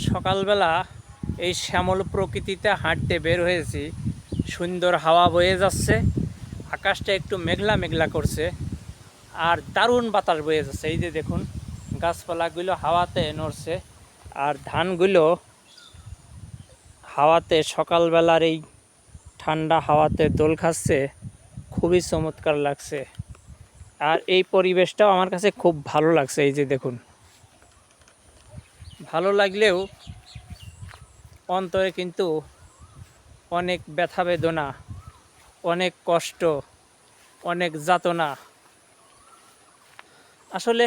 সকালবেলা এই শ্যামল প্রকৃতিতে হাঁটতে বের হয়েছি। সুন্দর হাওয়া বয়ে যাচ্ছে, আকাশটা একটু মেঘলা মেঘলা করছে আর দারুণ বাতাস বয়ে যাচ্ছে। এই যে দেখুন, গাছপালাগুলো হাওয়াতে নড়ছে আর ধানগুলো হাওয়াতে, সকালবেলার এই ঠান্ডা হাওয়াতে দোল খাচ্ছে। খুবই চমৎকার লাগছে আর এই পরিবেশটাও আমার কাছে খুব ভালো লাগছে। এই যে দেখুন, ভালো লাগলেও অন্তরে কিন্তু অনেক ব্যথা বেদনা, অনেক কষ্ট, অনেক যাতনা। আসলে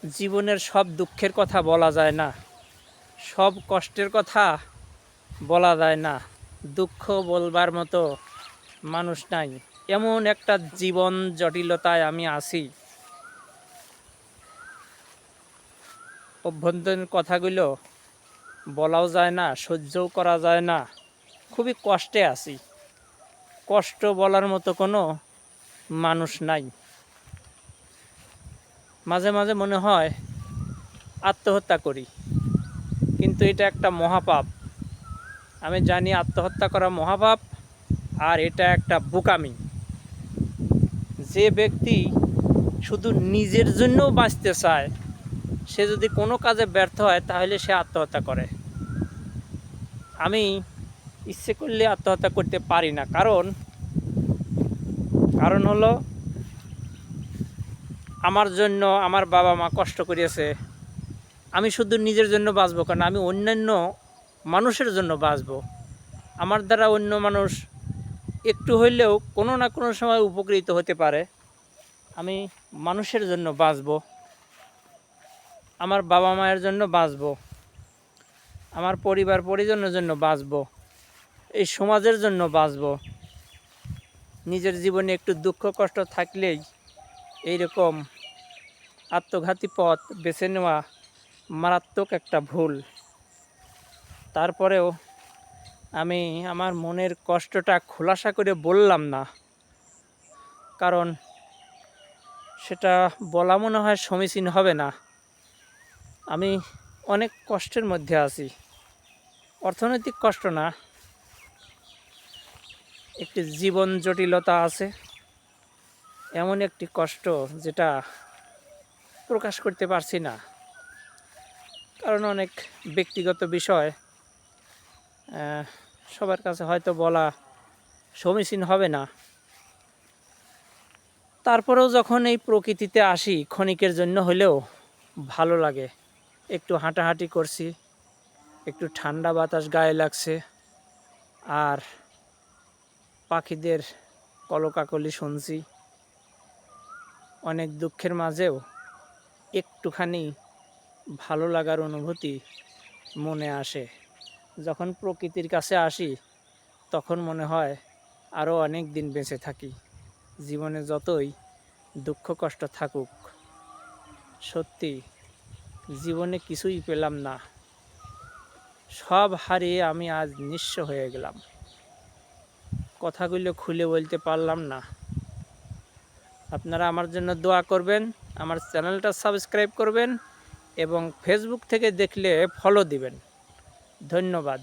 জীবনের সব দুঃখের কথা বলা যায় না, সব কষ্টের কথা বলা যায় না। দুঃখ বলবার মতো মানুষ নাই, এমন একটা জীবন জটিলতায় আমি আছি। অভ্যন্তরীণ কথাগুলো বলাও যায় না, সহ্যও করা যায় না। খুবই কষ্টে আছি, কষ্ট বলার মতো কোনো মানুষ নাই। মাঝে মাঝে মনে হয় আত্মহত্যা করি, কিন্তু এটা একটা মহাপাপ। আমি জানি আত্মহত্যা করা মহাপাপ, আর এটা একটা বোকামি। যে ব্যক্তি শুধু নিজের জন্যও বাঁচতে চায়, সে যদি কোনো কাজে ব্যর্থ হয় তাহলে সে আত্মহত্যা করে। আমি ইচ্ছে করলে আত্মহত্যা করতে পারি না, কারণ হলো আমার জন্য আমার বাবা মা কষ্ট করিয়েছে। আমি শুধু নিজের জন্য বাঁচবো কেন, আমি অন্যান্য মানুষের জন্য বাঁচবো। আমার দ্বারা অন্য মানুষ একটু হইলেও কোনো না কোনো সময় উপকৃত হতে পারে। আমি মানুষের জন্য বাঁচবো, আমার বাবা মায়ের জন্য বাঁচবো, আমার পরিবার পরিজনের জন্য বাঁচবো, এই সমাজের জন্য বাঁচবো। নিজের জীবনে একটু দুঃখ কষ্ট থাকলেই এইরকম আত্মঘাতী পথ বেছে নেওয়া মারাত্মক একটা ভুল। তারপরেও আমি আমার মনের কষ্টটা খোলাসা করে বললাম না, কারণ সেটা বলা মনে হয় সমীচীন হবে না। আমি অনেক কষ্টের মধ্যে আছি, অর্থনৈতিক কষ্ট না, একটি জীবন জটিলতা আছে, এমন একটি কষ্ট যেটা প্রকাশ করতে পারছি না, কারণ অনেক ব্যক্তিগত বিষয় সবার কাছে হয়তো বলা সমীচীন হবে না। তারপরেও যখন এই প্রকৃতিতে আসি, ক্ষণিকের জন্য হলেও ভালো লাগে। একটু হাঁটাহাঁটি করছি, একটু ঠান্ডা বাতাস গায়ে লাগছে, আর পাখিদের কলকাকলি শুনছি। অনেক দুঃখের মাঝেও একটুখানি ভালো লাগার অনুভূতি মনে আসে। যখন প্রকৃতির কাছে আসি তখন মনে হয় আরও অনেক দিন বেঁচে থাকি। জীবনে যতই দুঃখ কষ্ট থাকুক, সত্যি জীবনে কিছুই পেলাম না, সব হারিয়ে আমি আজ নিঃস্ব হয়ে গেলাম। কথাগুলো খুলে বলতে পারলাম না। আপনারা আমার জন্য দোয়া করবেন, আমার চ্যানেলটা সাবস্ক্রাইব করবেন এবং ফেসবুক থেকে দেখলে ফলো দিবেন। ধন্যবাদ।